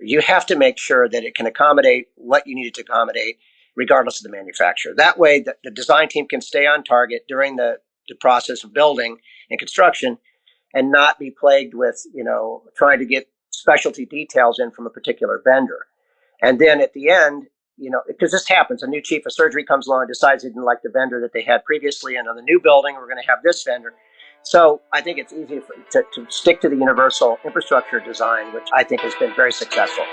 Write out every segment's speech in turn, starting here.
You have to make sure that it can accommodate what you need it to accommodate, regardless of the manufacturer. That way, the design team can stay on target during the process of building and construction and not be plagued with, trying to get specialty details in from a particular vendor. And then at the end, because this happens, a new chief of surgery comes along and decides they didn't like the vendor that they had previously. And on the new building, we're going to have this vendor. So I think it's easy to stick to the universal infrastructure design, which I think has been very successful.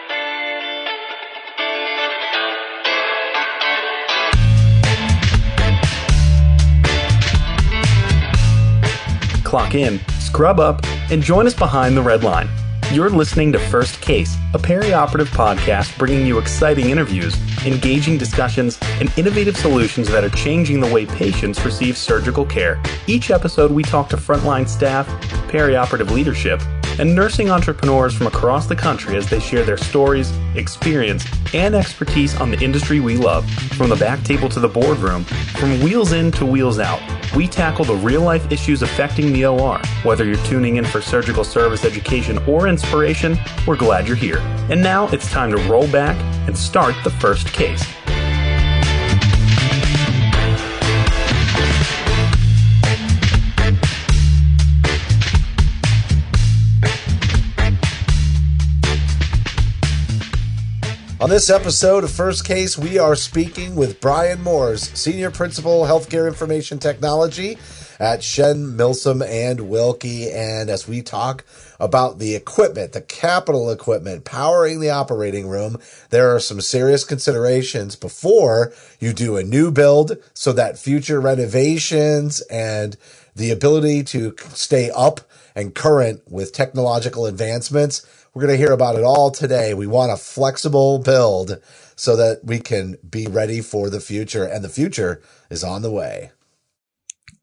Clock in, scrub up, and join us behind the red line. You're listening to First Case, a perioperative podcast bringing you exciting interviews, engaging discussions, and innovative solutions that are changing the way patients receive surgical care. Each episode, we talk to frontline staff, perioperative leadership, and nursing entrepreneurs from across the country as they share their stories, experience, and expertise on the industry we love. From the back table to the boardroom, from wheels in to wheels out, we tackle the real-life issues affecting the OR. Whether you're tuning in for surgical service education or inspiration, we're glad you're here. And now it's time to roll back and start the first case. On this episode of First Case, we are speaking with Brian Moores, Senior Principal, Healthcare Information Technology at Shen, Milsom, and Wilkie. And as we talk about the equipment, the capital equipment powering the operating room, there are some serious considerations before you do a new build so that future renovations and the ability to stay up and current with technological advancements. We're going to hear about it all today. We want a flexible build so that we can be ready for the future, and the future is on the way.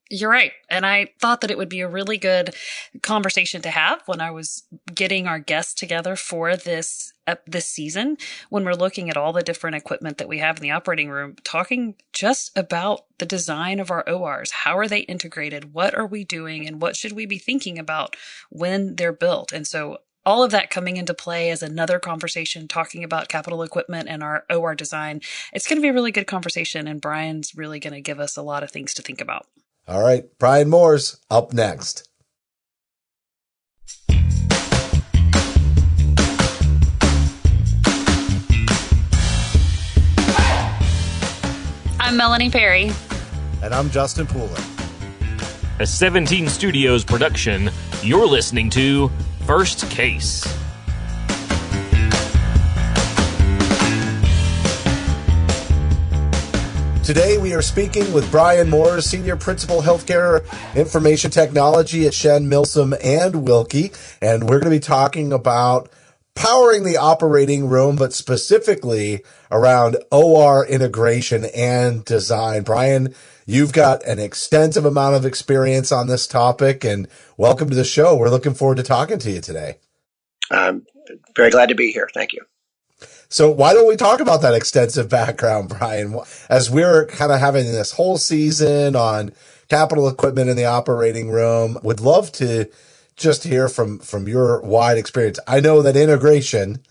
You're right. And I thought that it would be a really good conversation to have when I was getting our guests together for this season, when we're looking at all the different equipment that we have in the operating room, talking just about the design of our ORs. How are they integrated? What are we doing? And what should we be thinking about when they're built? And so all of that coming into play as another conversation, talking about capital equipment and our OR design. It's going to be a really good conversation, and Brian's really going to give us a lot of things to think about. All right, Brian Moores up next. I'm Melanie Perry. And I'm Justin Pooler. A 17 Studios production, you're listening to First Case. Today we are speaking with Brian Moores, Senior Principal, Healthcare Information Technology at Shen, Milsom, and Wilkie. And we're going to be talking about powering the operating room, but specifically around OR integration and design. Brian, you've got an extensive amount of experience on this topic, and welcome to the show. We're looking forward to talking to you today. I'm very glad to be here. Thank you. So why don't we talk about that extensive background, Brian? As we're kind of having this whole season on capital equipment in the operating room, would love to just hear from your wide experience. I know that integration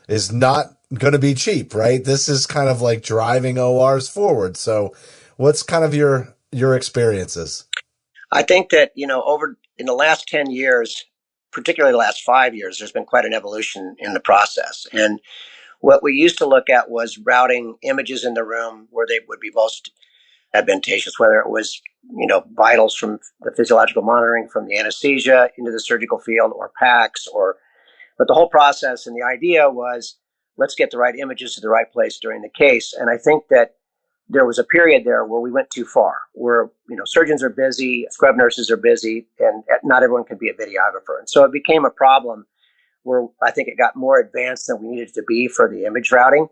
is not going to be cheap, right? This is kind of like driving ORs forward. So what's kind of your experiences? I think that, over in the last 10 years, particularly the last 5 years, there's been quite an evolution in the process. And what we used to look at was routing images in the room where they would be most advantageous, whether it was, vitals from the physiological monitoring from the anesthesia into the surgical field, or PACS, but the whole process and the idea was, let's get the right images to the right place during the case. And I think that there was a period there where we went too far, where, surgeons are busy, scrub nurses are busy, and not everyone can be a videographer. And so it became a problem where I think it got more advanced than we needed to be for the image routing.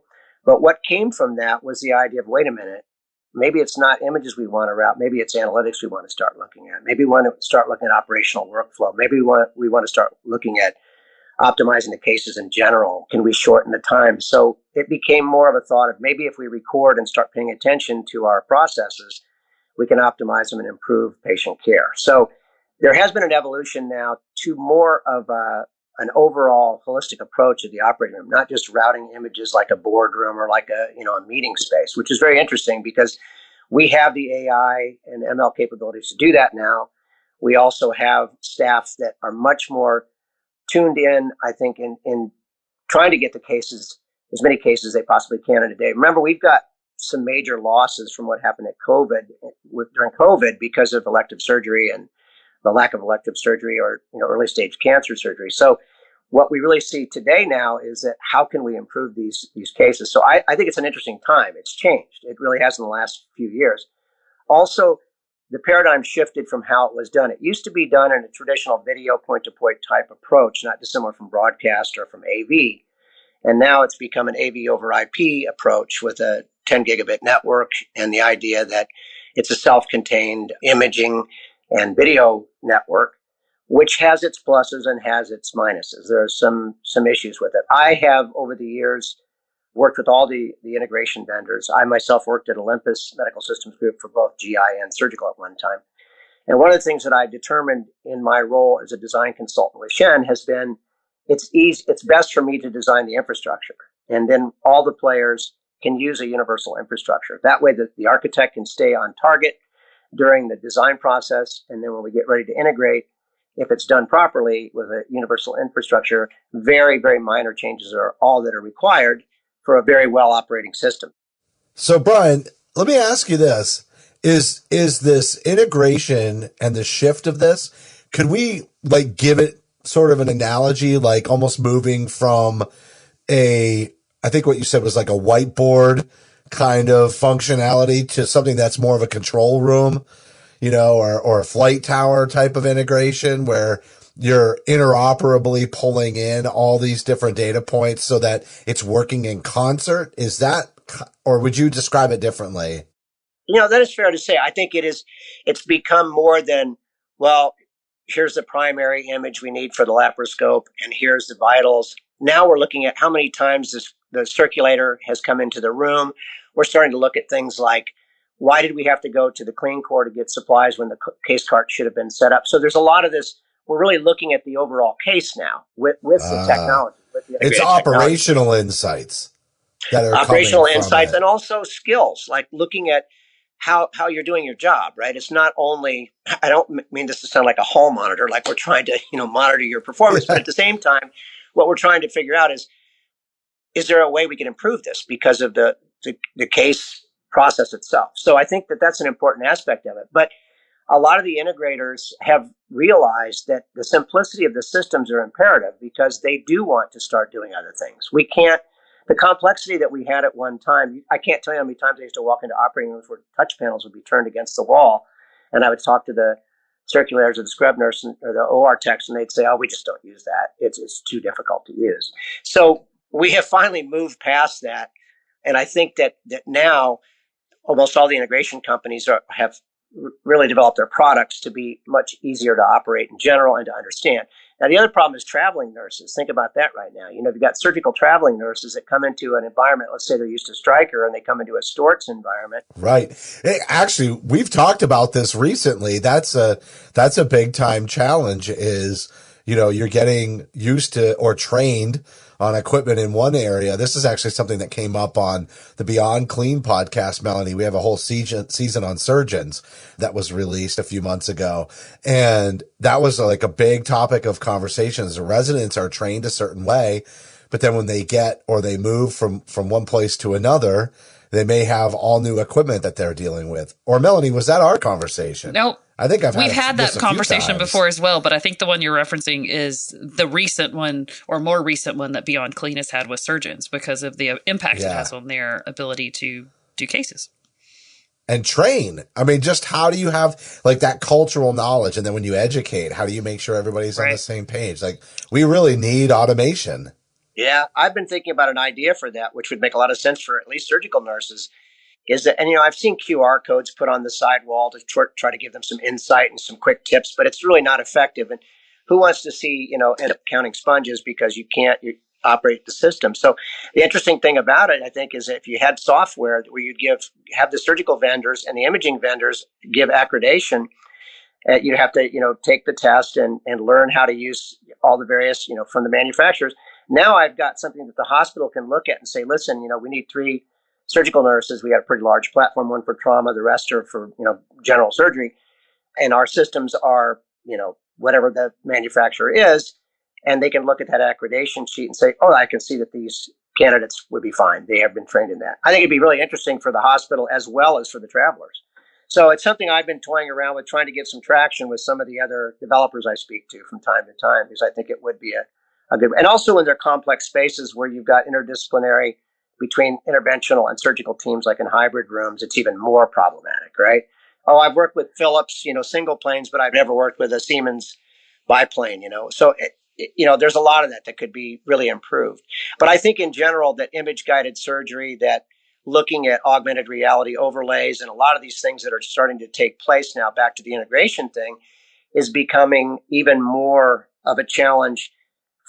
But what came from that was the idea of, wait a minute, maybe it's not images we want to route. Maybe it's analytics we want to start looking at. Maybe we want to start looking at operational workflow. Maybe we want to start looking at optimizing the cases in general. Can we shorten the time? So it became more of a thought of, maybe if we record and start paying attention to our processes, we can optimize them and improve patient care. So there has been an evolution now to more of a an overall holistic approach of the operating room, not just routing images like a boardroom or like a meeting space, which is very interesting because we have the AI and ML capabilities to do that now. We also have staff that are much more tuned in, I think, in trying to get the cases, as many cases as they possibly can in a day. Remember, we've got some major losses from what happened at during COVID because of elective surgery and the lack of elective surgery or early stage cancer surgery. So what we really see today now is that how can we improve these cases? So I think it's an interesting time. It's changed. It really has in the last few years. Also, the paradigm shifted from how it was done. It used to be done in a traditional video point-to-point type approach, not dissimilar from broadcast or from AV. And now it's become an AV over IP approach with a 10 gigabit network and the idea that it's a self-contained imaging and video network, which has its pluses and has its minuses. There are some issues with it. I have, over the years, worked with all the integration vendors. I myself worked at Olympus Medical Systems Group for both GI and surgical at one time. And one of the things that I determined in my role as a design consultant with Shen has been it's best for me to design the infrastructure. And then all the players can use a universal infrastructure. That way the architect can stay on target during the design process. And then when we get ready to integrate, if it's done properly with a universal infrastructure, very, very minor changes are all that are required for a very well operating system. So, Brian, let me ask you this. Is this integration and the shift of this, could we give it sort of an analogy, like almost moving from I think what you said was like a whiteboard kind of functionality to something that's more of a control room, or a flight tower type of integration where you're interoperably pulling in all these different data points so that it's working in concert? Is that, or would you describe it differently? That is fair to say. I think it's become more than, well, here's the primary image we need for the laparoscope and here's the vitals. Now we're looking at how many times the circulator has come into the room. We're starting to look at things like, why did we have to go to the clean core to get supplies when the case cart should have been set up? So there's a lot of this. We're really looking at the overall case now with the technology. It's operational insights that are operational insights it. And also skills, like looking at how you're doing your job, right? It's not only, I don't mean this to sound like a hall monitor, like we're trying to, monitor your performance, but at the same time, what we're trying to figure out is there a way we can improve this because of the case process itself? So I think that that's an important aspect of it. But a lot of the integrators have realized that the simplicity of the systems are imperative because they do want to start doing other things. The complexity that we had at one time, I can't tell you how many times I used to walk into operating rooms where touch panels would be turned against the wall, and I would talk to the circulators or the scrub nurse or the OR techs, and they'd say, oh, we just don't use that. It's too difficult to use. So we have finally moved past that, and I think that now almost all the integration companies have really developed their products to be much easier to operate in general and to understand. Now, the other problem is traveling nurses. Think about that right now. You've got surgical traveling nurses that come into an environment, let's say they're used to Stryker, and they come into a Storz environment. Right. Actually, we've talked about this recently. That's a big time challenge is, you're getting used to or trained on equipment in one area. This is actually something that came up on the Beyond Clean podcast, Melanie. We have a whole season on surgeons that was released a few months ago. And that was like a big topic of conversations. The residents are trained a certain way, but then when they move from one place to another, they may have all new equipment that they're dealing with. Or Melanie, was that our conversation? Nope. I think we've had that conversation before as well, but I think the one you're referencing is the recent one or more recent one that Beyond Clean has had with surgeons because of the impact it has on their ability to do cases. And train. I mean, just how do you have that cultural knowledge? And then when you educate, how do you make sure everybody's on the same page? We really need automation. Yeah, I've been thinking about an idea for that, which would make a lot of sense for at least surgical nurses. Is that, and I've seen QR codes put on the sidewall to try to give them some insight and some quick tips, but it's really not effective. And who wants to see, end up counting sponges because you operate the system? So the interesting thing about it, I think, is if you had software where you'd have the surgical vendors and the imaging vendors give accreditation, You'd have to, take the test and learn how to use all the various, from the manufacturers. Now I've got something that the hospital can look at and say, listen, we need 3 surgical nurses. We got a pretty large platform, 1 for trauma, the rest are for, general surgery. And our systems are, whatever the manufacturer is. And they can look at that accreditation sheet and say, oh, I can see that these candidates would be fine. They have been trained in that. I think it'd be really interesting for the hospital as well as for the travelers. So it's something I've been toying around with, trying to get some traction with some of the other developers I speak to from time to time, because I think it would be a good, and also in their complex spaces where you've got interdisciplinary between interventional and surgical teams, like in hybrid rooms, it's even more problematic, right? Oh, I've worked with Philips, single planes, but I've never worked with a Siemens biplane, So, there's a lot of that could be really improved. But I think in general that image-guided surgery, that looking at augmented reality overlays and a lot of these things that are starting to take place now, back to the integration thing, is becoming even more of a challenge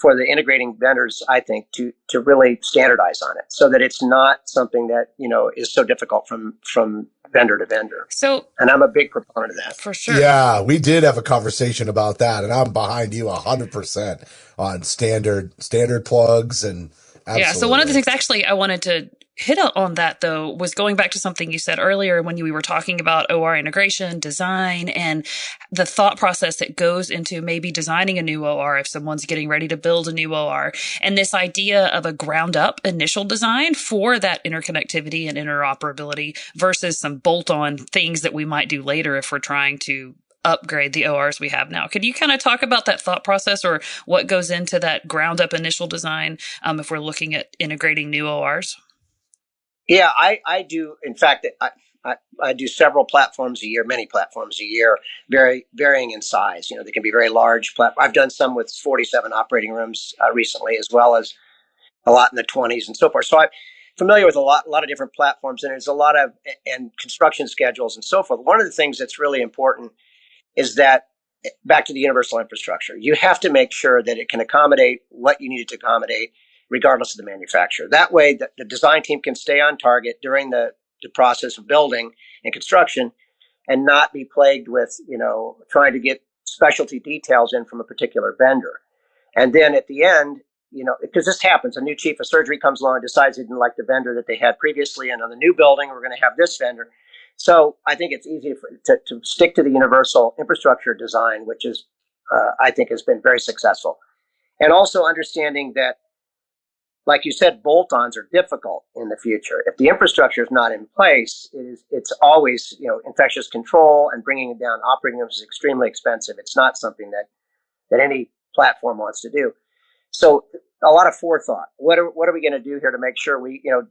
for the integrating vendors, I think, to really standardize on it so that it's not something that, is so difficult from vendor to vendor. So, and I'm a big proponent of that. For sure. Yeah, we did have a conversation about that, and I'm behind you 100% on standard plugs and absolutely. Yeah, so one of the things actually I wanted to hit on that, though, was going back to something you said earlier when we were talking about OR integration, design, and the thought process that goes into maybe designing a new OR if someone's getting ready to build a new OR. And this idea of a ground up initial design for that interconnectivity and interoperability versus some bolt on things that we might do later if we're trying to upgrade the ORs we have now. Could you kind of talk about that thought process or what goes into that ground up initial design if we're looking at integrating new ORs? Yeah, I do. In fact, I do several platforms a year, many platforms a year, varying in size. They can be very large. I've done some with 47 operating rooms recently, as well as a lot in the 20s and so forth. So I'm familiar with a lot of different platforms, and there's a lot of and construction schedules and so forth. One of the things that's really important is that, back to the universal infrastructure, you have to make sure that it can accommodate what you need it to accommodate, regardless of the manufacturer. That way, the design team can stay on target during the process of building and construction and not be plagued with, trying to get specialty details in from a particular vendor. And then at the end, because this happens, a new chief of surgery comes along and decides he didn't like the vendor that they had previously. And on the new building, we're going to have this vendor. So I think it's easy to stick to the universal infrastructure design, which is, I think, has been very successful. And also understanding that, like you said, bolt-ons are difficult in the future. If the infrastructure is not in place, it's always, infectious control and bringing it down operating rooms is extremely expensive. It's not something that any platform wants to do. So a lot of forethought. What are we going to do here to make sure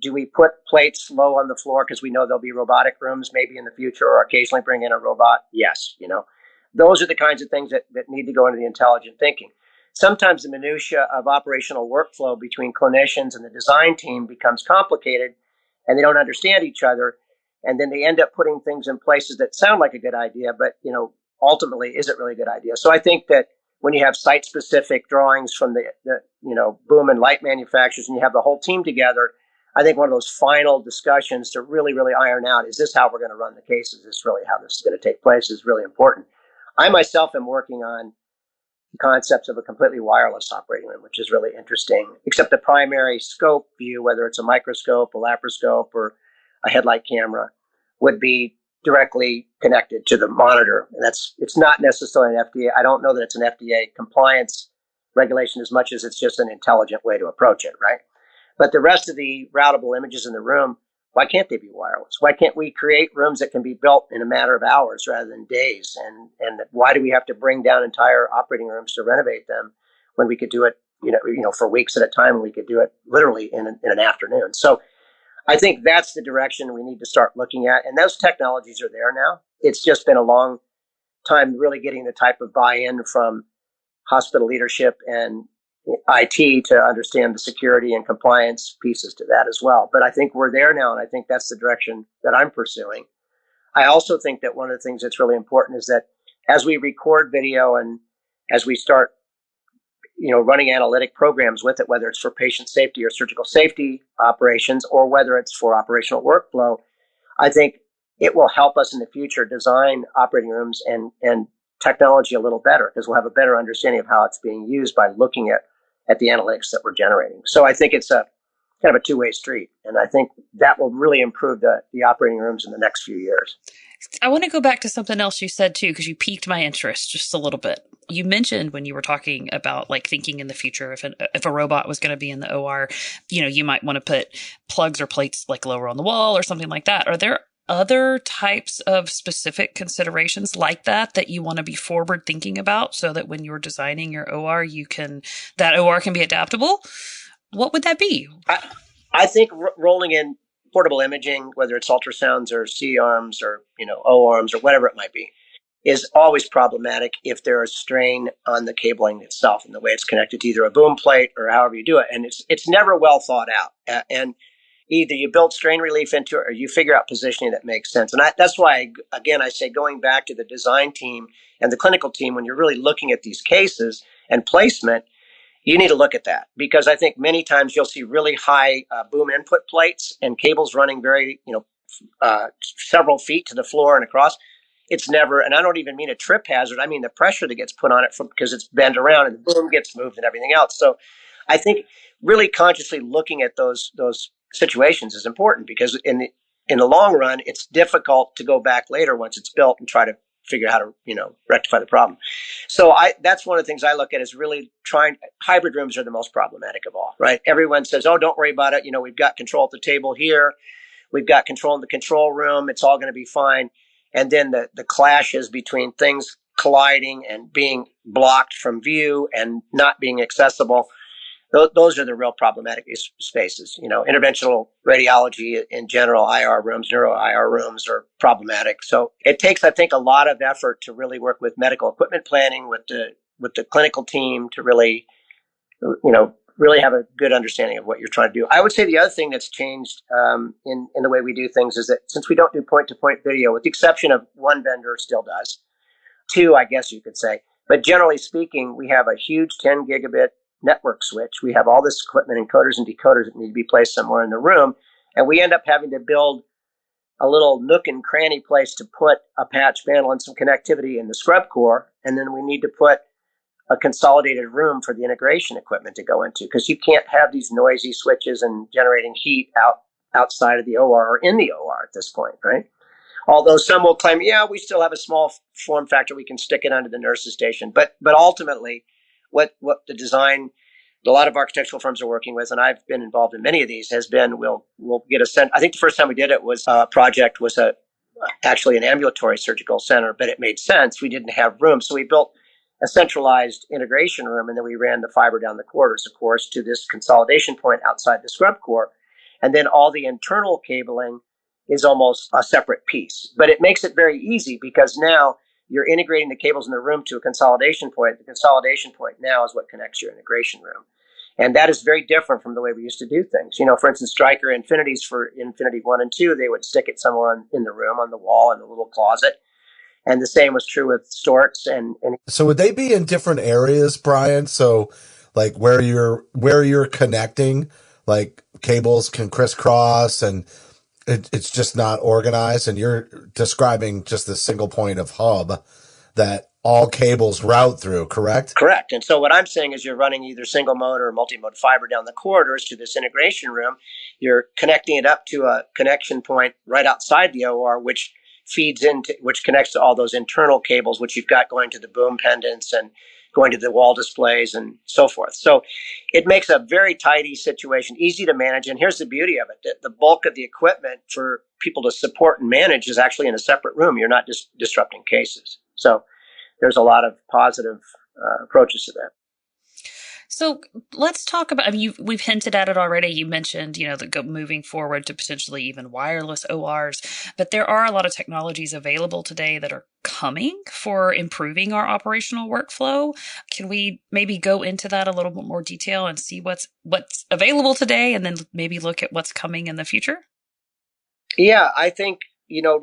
do we put plates low on the floor because we know there'll be robotic rooms maybe in the future, or occasionally bring in a robot? Yes. Those are the kinds of things that need to go into the intelligent thinking. Sometimes the minutia of operational workflow between clinicians and the design team becomes complicated, and they don't understand each other. And then they end up putting things in places that sound like a good idea, but, ultimately isn't really a good idea. So I think that when you have site-specific drawings from the boom and light manufacturers, and you have the whole team together, I think one of those final discussions to really, really iron out, is this how we're going to run the case? Is this really how this is going to take place? Is really important. I myself am working on concepts of a completely wireless operating room, which is really interesting, except the primary scope view, whether it's a microscope, a laparoscope, or a headlight camera, would be directly connected to the monitor. And it's not necessarily an FDA. I don't know that it's an FDA compliance regulation as much as it's just an intelligent way to approach it, right? But the rest of the routable images in the room, why can't they be wireless? Why can't we create rooms that can be built in a matter of hours rather than days? And why do we have to bring down entire operating rooms to renovate them when we could do it, for weeks at a time, and we could do it literally in an afternoon? So I think that's the direction we need to start looking at. And those technologies are there now. It's just been a long time really getting the type of buy-in from hospital leadership and IT to understand the security and compliance pieces to that as well. But I think we're there now, and I think that's the direction that I'm pursuing. I also think that one of the things that's really important is that as we record video and as we start, running analytic programs with it, whether it's for patient safety or surgical safety operations, or whether it's for operational workflow, I think it will help us in the future design operating rooms and technology a little better because we'll have a better understanding of how it's being used by looking at the analytics that we're generating. So I think it's a kind of a two-way street. And I think that will really improve the operating rooms in the next few years. I want to go back to something else you said too, because you piqued my interest just a little bit. You mentioned when you were talking about like thinking in the future, if a robot was going to be in the OR, you might want to put plugs or plates like lower on the wall or something like that. Are there other types of specific considerations like that you want to be forward thinking about so that when you're designing your OR, that OR can be adaptable? What would that be? I think rolling in portable imaging, whether it's ultrasounds or C-arms or, O-arms or whatever it might be, is always problematic if there is strain on the cabling itself and the way it's connected to either a boom plate or however you do it. And it's never well thought out. And either you build strain relief into it or you figure out positioning that makes sense. And that's why, again, I say going back to the design team and the clinical team, when you're really looking at these cases and placement, you need to look at that because I think many times you'll see really high boom input plates and cables running very, several feet to the floor and across. It's never, and I don't even mean a trip hazard. I mean the pressure that gets put on it because it's bent around and the boom gets moved and everything else. So I think really consciously looking at those situations is important because in the long run, it's difficult to go back later once it's built and try to figure out how to, rectify the problem. So that's one of the things I look at is really hybrid rooms are the most problematic of all, right? Everyone says, oh, don't worry about it. We've got control at the table here. We've got control in the control room. It's all going to be fine. And then the clashes between things colliding and being blocked from view and not being accessible. Those are the real problematic spaces. Interventional radiology in general, IR rooms, neuro IR rooms are problematic. So it takes, I think, a lot of effort to really work with medical equipment planning, with the clinical team to really, really have a good understanding of what you're trying to do. I would say the other thing that's changed in the way we do things is that since we don't do point-to-point video, with the exception of one vendor still does, two, I guess you could say, but generally speaking, we have a huge 10 gigabit network switch. We have all this equipment, encoders and decoders that need to be placed somewhere in the room. And we end up having to build a little nook and cranny place to put a patch panel and some connectivity in the scrub core. And then we need to put a consolidated room for the integration equipment to go into because you can't have these noisy switches and generating heat outside of the OR or in the OR at this point, right? Although some will claim, yeah, we still have a small form factor. We can stick it under the nurse's station. But ultimately, what the design, a lot of architectural firms are working with, and I've been involved in many of these, has been we'll get a center. I think the first time we did it was actually an ambulatory surgical center, but it made sense. We didn't have room, so we built a centralized integration room, and then we ran the fiber down the corridors, of course, to this consolidation point outside the scrub core, and then all the internal cabling is almost a separate piece. But it makes it very easy because now you're integrating the cables in the room to a consolidation point. The consolidation point now is what connects your integration room. And that is very different from the way we used to do things. For instance, Stryker Infinities for Infinity 1 and 2, they would stick it somewhere in the room, on the wall, in a little closet. And the same was true with Storks. And so would they be in different areas, Brian? So like where you're connecting, like cables can crisscross and it's just not organized, and you're describing just the single point of hub that all cables route through, correct? Correct. And so what I'm saying is you're running either single mode or multi-mode fiber down the corridors to this integration room. You're connecting it up to a connection point right outside the OR, which connects to all those internal cables, which you've got going to the boom pendants and going to the wall displays and so forth. So it makes a very tidy situation, easy to manage. And here's the beauty of it. The bulk of the equipment for people to support and manage is actually in a separate room. You're not just disrupting cases. So there's a lot of positive approaches to that. So let's talk about, we've hinted at it already. You mentioned, moving forward to potentially even wireless ORs, but there are a lot of technologies available today that are coming for improving our operational workflow. Can we maybe go into that a little bit more detail and see what's available today and then maybe look at what's coming in the future? Yeah, I think,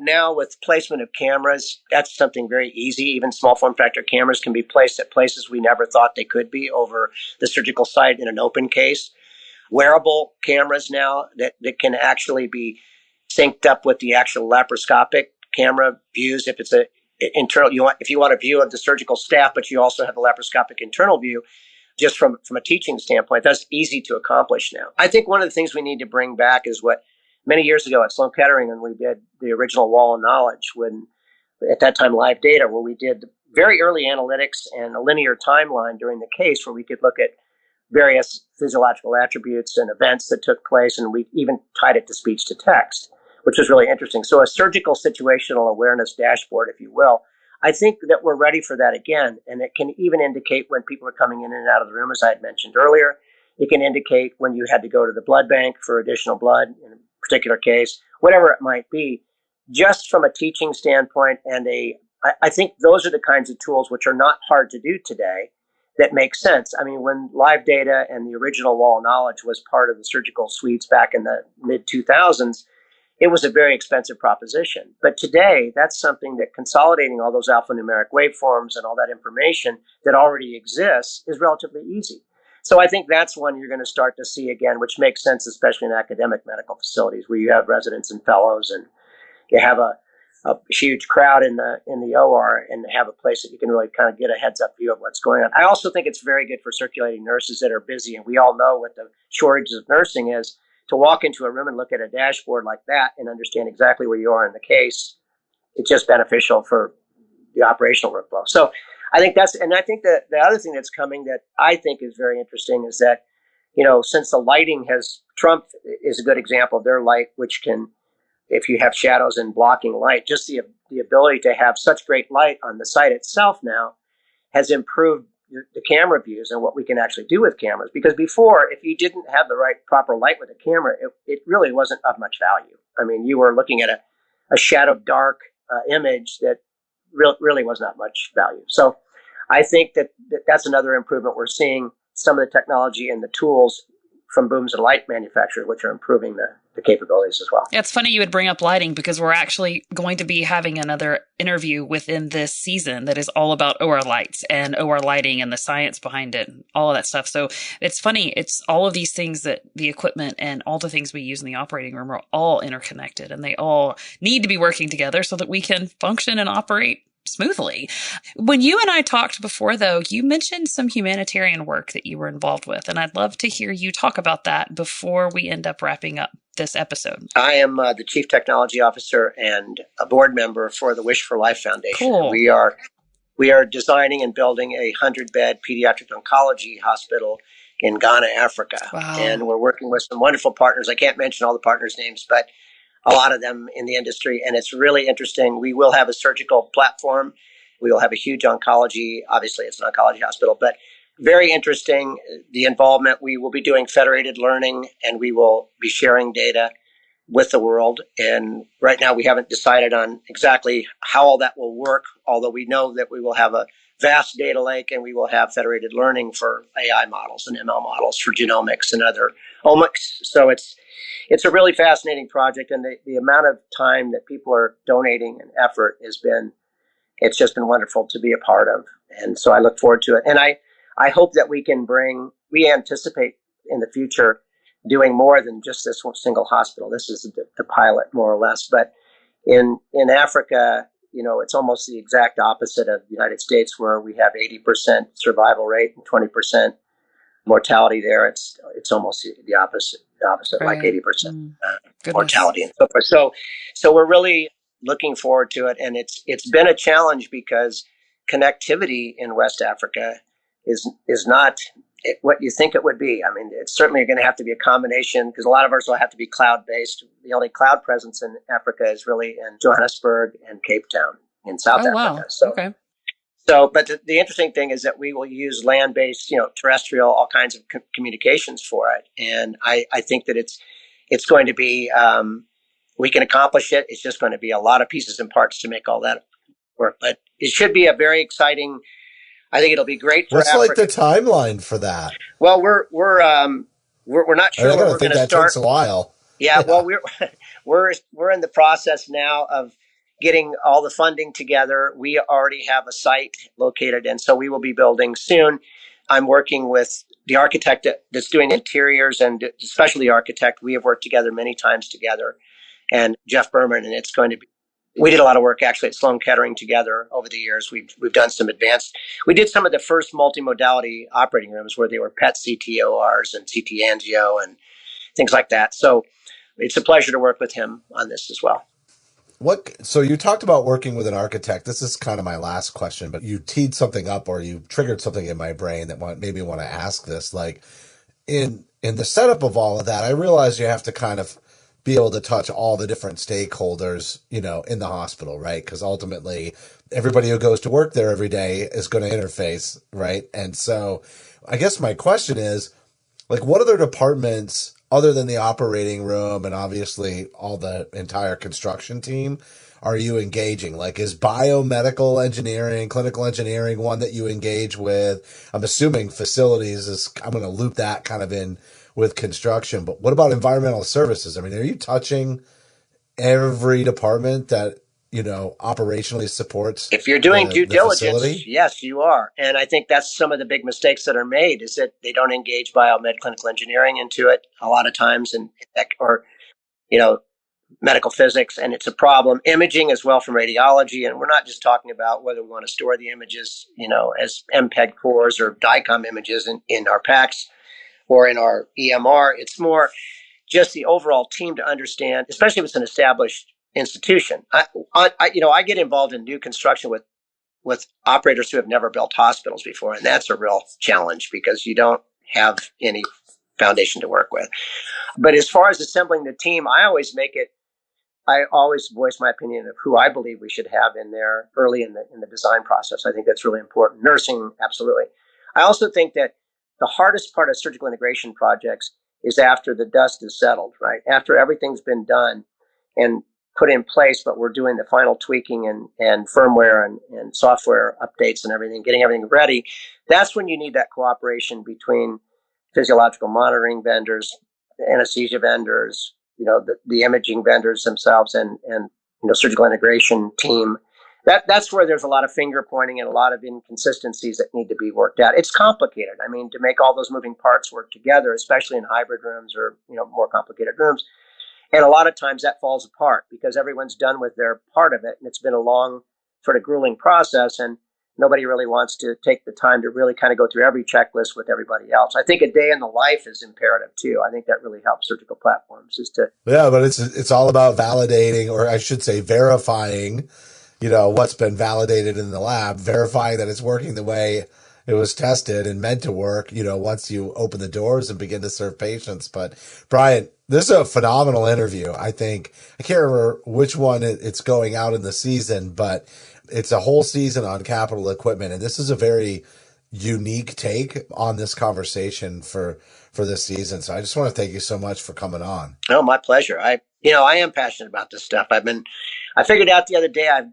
now with placement of cameras, that's something very easy. Even small form factor cameras can be placed at places we never thought they could be over the surgical site in an open case. Wearable cameras now that can actually be synced up with the actual laparoscopic camera views. If it's internal. If you want a view of the surgical staff, but you also have the laparoscopic internal view. Just from a teaching standpoint, that's easy to accomplish now. I think one of the things we need to bring back is what many years ago at Sloan Kettering, when we did the original Wall of Knowledge, when at that time Live Data, where we did very early analytics and a linear timeline during the case, where we could look at various physiological attributes and events that took place, and we even tied it to speech to text, which was really interesting. So a surgical situational awareness dashboard, if you will. I think that we're ready for that again, and it can even indicate when people are coming in and out of the room, as I had mentioned earlier. It can indicate when you had to go to the blood bank for additional blood in a particular case, whatever it might be, just from a teaching standpoint. And I think those are the kinds of tools which are not hard to do today that make sense. I mean, when Live Data and the original Wall of Knowledge was part of the surgical suites back in the mid-2000s, it was a very expensive proposition. But today, that's something that consolidating all those alphanumeric waveforms and all that information that already exists is relatively easy. So I think that's one you're going to start to see again, which makes sense, especially in academic medical facilities where you have residents and fellows and you have a huge crowd in the OR and have a place that you can really kind of get a heads up view of what's going on. I also think it's very good for circulating nurses that are busy, and we all know what the shortage of nursing is. To walk into a room and look at a dashboard like that and understand exactly where you are in the case, it's just beneficial for the operational workflow. So I think I think that the other thing that's coming that I think is very interesting is that, since the lighting Trump is a good example of their light, which can, if you have shadows and blocking light, just the ability to have such great light on the site itself now has improved the camera views and what we can actually do with cameras. Because before, if you didn't have the right proper light with a camera, it really wasn't of much value. I mean, you were looking at a shadowed dark image that really was not much value. So I think that's another improvement. We're seeing some of the technology and the tools from booms and light manufacturers, which are improving the capabilities as well. Yeah, it's funny you would bring up lighting because we're actually going to be having another interview within this season that is all about OR lights and OR lighting and the science behind it and all of that stuff. So it's funny. It's all of these things that the equipment and all the things we use in the operating room are all interconnected, and they all need to be working together so that we can function and operate smoothly. When you and I talked before, though, you mentioned some humanitarian work that you were involved with, and I'd love to hear you talk about that before we end up wrapping up this episode. I am the Chief Technology Officer and a board member for the Wish for Life Foundation. Cool. We are designing and building a 100-bed pediatric oncology hospital in Ghana, Africa. Wow. And we're working with some wonderful partners. I can't mention all the partners' names, but a lot of them in the industry. And it's really interesting. We will have a surgical platform. We will have a huge oncology. Obviously, it's an oncology hospital, but very interesting. The involvement. We will be doing federated learning, and we will be sharing data with the world. And right now, we haven't decided on exactly how all that will work, although we know that we will have a vast data lake, and we will have federated learning for AI models and ML models for genomics and other omics. So it's a really fascinating project, and the amount of time that people are donating and effort it's just been wonderful to be a part of. And so I look forward to it. And I hope that we anticipate in the future doing more than just this one single hospital. This is the pilot, more or less. But in Africa, it's almost the exact opposite of the United States, where we have 80% survival rate and 20% mortality there. It's almost the opposite, right. Like 80% mortality and so forth. So we're really looking forward to it. And it's been a challenge because connectivity in West Africa is not what you think it would be. I mean, it's certainly going to have to be a combination, because a lot of ours will have to be cloud-based. The only cloud presence in Africa is really in Johannesburg and Cape Town in South Africa. Wow. So, okay. But the interesting thing is that we will use land-based, terrestrial, all kinds of communications for it. And I think that it's going to be, we can accomplish it. It's just going to be a lot of pieces and parts to make all that work. But it should be a very exciting. I think it'll be great for What's Africa. like the timeline for that? Well, we're not sure when we're going to start. Takes a while. Yeah, well, we're in the process now of getting all the funding together. We already have a site located, and so we will be building soon. I'm working with the architect that's doing interiors, and especially the architect. We have worked together many times together, and Jeff Berman, and it's going to be we did a lot of work actually at Sloan Kettering together over the years. We've done some advanced. We did some of the first multimodality operating rooms where they were PET CT ORs and CT angio and things like that. So it's a pleasure to work with him on this as well. So you talked about working with an architect. This is kind of my last question, but you teed something up or you triggered something in my brain that made me want to ask this. Like in the setup of all of that, I realize you have to kind of be able to touch all the different stakeholders, in the hospital, right? Because ultimately everybody who goes to work there every day is going to interface, right? And so I guess my question is, like, what other departments other than the operating room and obviously all the entire construction team are you engaging? Like, is biomedical engineering, clinical engineering one that you engage with? I'm assuming facilities I'm going to loop that kind of in with construction, but what about environmental services? I mean, are you touching every department that, operationally supports? If you're doing due diligence, facility? Yes, you are. And I think that's some of the big mistakes that are made is that they don't engage biomed clinical engineering into it a lot of times or medical physics. And it's a problem. Imaging as well from radiology. And we're not just talking about whether we want to store the images, as MPEG cores or DICOM images in our PACS or in our EMR. It's more just the overall team to understand, especially if it's an established institution. I get involved in new construction with operators who have never built hospitals before, and that's a real challenge because you don't have any foundation to work with. But as far as assembling the team, I always voice my opinion of who I believe we should have in there early in the design process. I think that's really important. Nursing, absolutely. I also think that the hardest part of surgical integration projects is after the dust is settled, right? After everything's been done and put in place, but we're doing the final tweaking and firmware and software updates and everything, getting everything ready. That's when you need that cooperation between physiological monitoring vendors, anesthesia vendors, the imaging vendors themselves and surgical integration team. That's where there's a lot of finger pointing and a lot of inconsistencies that need to be worked out. It's complicated. I mean, to make all those moving parts work together, especially in hybrid rooms or, more complicated rooms. And a lot of times that falls apart because everyone's done with their part of it. And it's been a long, sort of grueling process. And nobody really wants to take the time to really kind of go through every checklist with everybody else. I think a day in the life is imperative too. I think that really helps surgical platforms Yeah, but it's all about validating, or I should say verifying, what's been validated in the lab, verifying that it's working the way it was tested and meant to work, once you open the doors and begin to serve patients. But Brian, this is a phenomenal interview. I think, I can't remember which one it's going out in the season, but it's a whole season on capital equipment. And this is a very unique take on this conversation for this season. So I just want to thank you so much for coming on. Oh, my pleasure. I am passionate about this stuff. I figured out the other day I've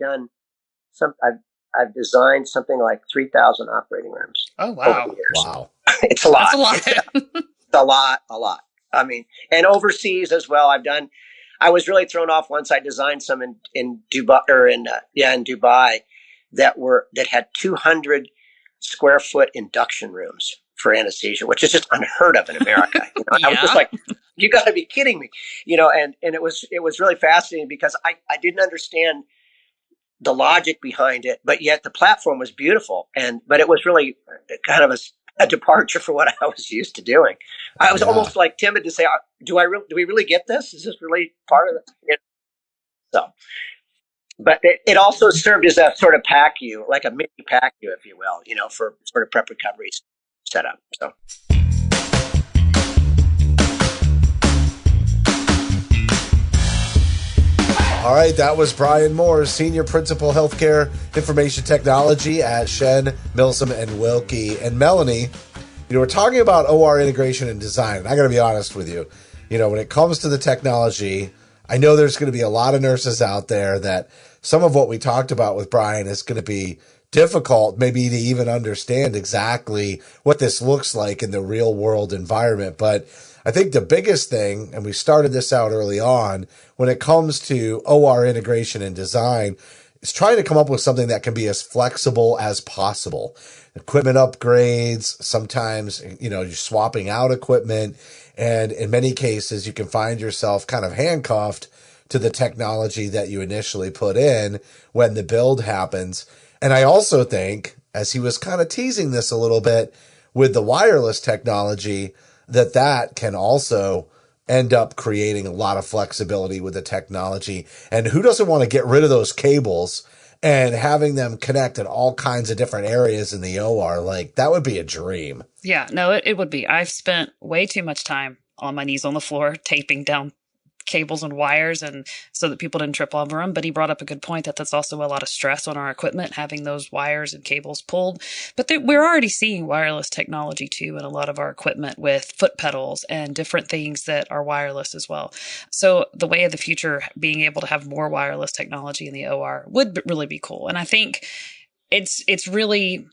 designed something like 3,000 operating rooms. Oh, wow. Wow. It's a lot. That's a lot. It's a lot. I mean, and overseas as well. I was really thrown off once I designed some in Dubai in Dubai that had 200 square foot induction rooms for anesthesia, which is just unheard of in America. Yeah. I was just like, you got to be kidding me, and it was really fascinating because I didn't understand the logic behind it, but yet the platform was beautiful. But it was really kind of a departure for what I was used to doing. I was almost like timid to say, do we really get this? Is this really part of it? So, but it also served as a sort of PACU, like a mini PACU, if you will, for sort of prep recovery setup. So. All right, that was Brian Moore, Senior Principal Healthcare Information Technology at Shen, Milsom, and Wilkie. And Melanie, we're talking about OR integration and design. And I got to be honest with you, when it comes to the technology, I know there's going to be a lot of nurses out there that some of what we talked about with Brian is going to be difficult, maybe to even understand exactly what this looks like in the real world environment. But I think the biggest thing, and we started this out early on, when it comes to OR integration and design, is trying to come up with something that can be as flexible as possible. Equipment upgrades, sometimes, you're swapping out equipment. And in many cases, you can find yourself kind of handcuffed to the technology that you initially put in when the build happens. And I also think, as he was kind of teasing this a little bit with the wireless technology, that can also end up creating a lot of flexibility with the technology. And who doesn't want to get rid of those cables and having them connect in all kinds of different areas in the OR? Like, that would be a dream. Yeah, no, it would be. I've spent way too much time on my knees on the floor taping down cables and wires, and so that people didn't trip over them. But he brought up a good point that that's also a lot of stress on our equipment, having those wires and cables pulled. But we're already seeing wireless technology too in a lot of our equipment with foot pedals and different things that are wireless as well. So the way of the future, being able to have more wireless technology in the OR would really be cool. And I think it's really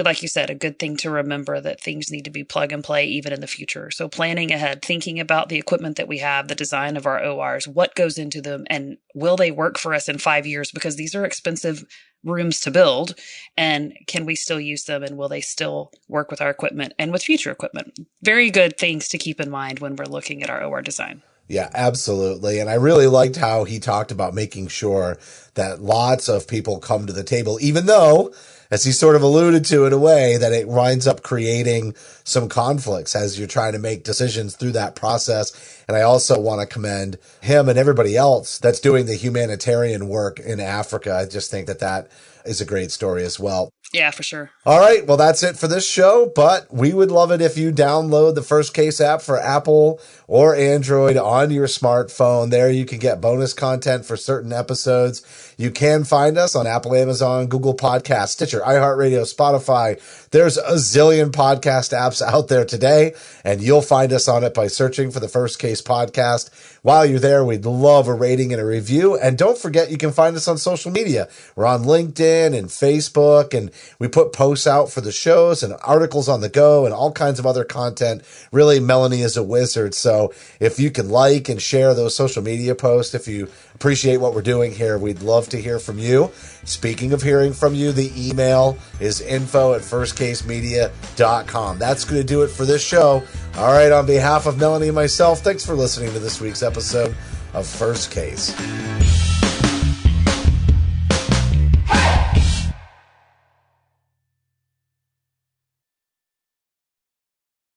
like you said, a good thing to remember that things need to be plug and play even in the future. So planning ahead, thinking about the equipment that we have, the design of our ORs, what goes into them, and will they work for us in 5 years? Because these are expensive rooms to build, and can we still use them, and will they still work with our equipment and with future equipment? Very good things to keep in mind when we're looking at our OR design. Yeah, absolutely. And I really liked how he talked about making sure that lots of people come to the table, even though, as he sort of alluded to in a way, that it winds up creating some conflicts as you're trying to make decisions through that process. And I also want to commend him and everybody else that's doing the humanitarian work in Africa. I just think that is a great story as well. Yeah, for sure. All right. Well, that's it for this show, but we would love it if you download the First Case app for Apple or Android on your smartphone. There you can get bonus content for certain episodes. You can find us on Apple, Amazon, Google Podcasts, Stitcher, iHeartRadio, Spotify. There's a zillion podcast apps out there today, and you'll find us on it by searching for the First Case podcast. While you're there, we'd love a rating and a review. And don't forget, you can find us on social media. We're on LinkedIn and Facebook, and we put posts out for the shows and articles on the go and all kinds of other content. Really, Melanie is a wizard. So if you can like and share those social media posts, if you appreciate what we're doing here, we'd love to hear from you. Speaking of hearing from you, the email is info@firstcasemedia.com. That's going to do it for this show. All right, on behalf of Melanie and myself, thanks for listening to this week's episode of First Case.